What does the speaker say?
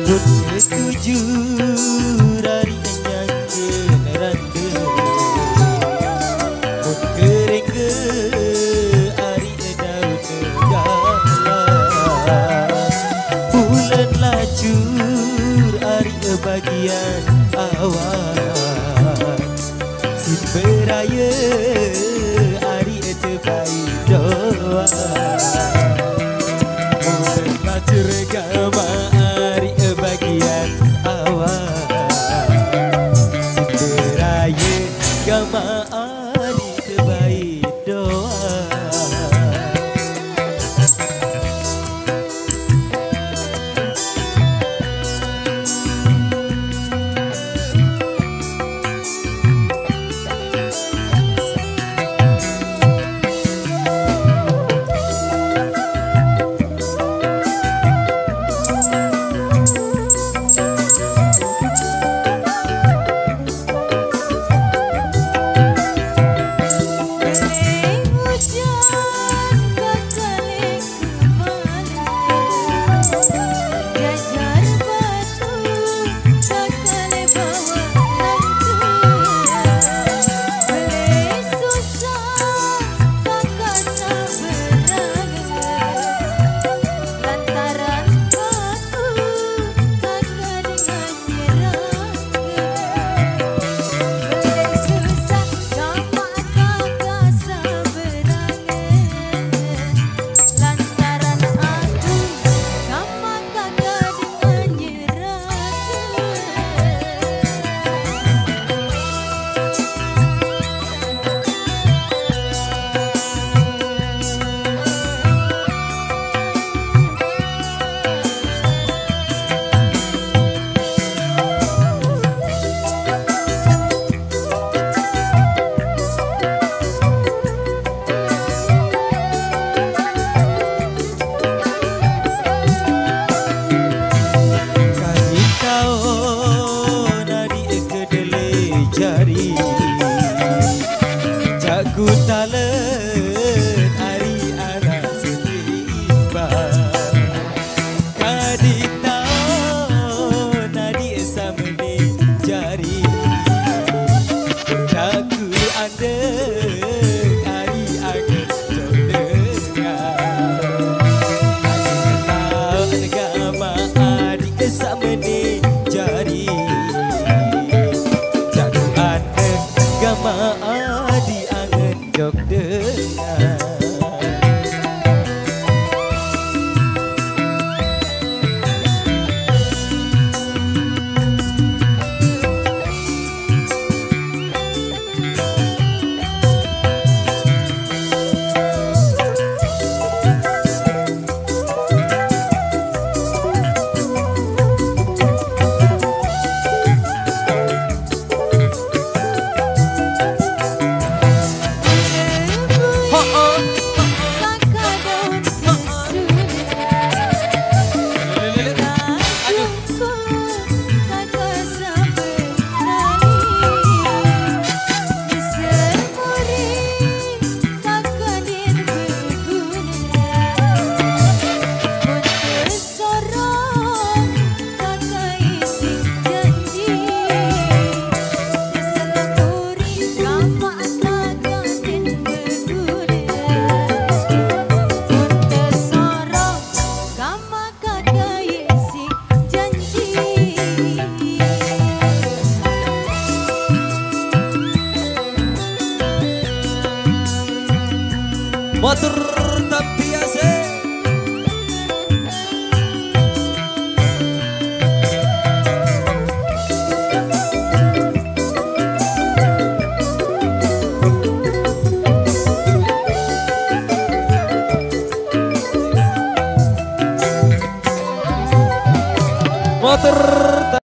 Jujur hari nyanyi rande Mun kering ke hari daun negara Bulan lacur hari bagian awan Sin beraya hari terbaik doa Bulan lacur gama hari bagian awan Sin beraya gama hari terbaik doa Jari jago talen hari anak setimbang kadik tau nadi sameni jari jago ande hari akan terdengar kadik tau agama adik sameni jari di angen jog dengar motor tapi ase motor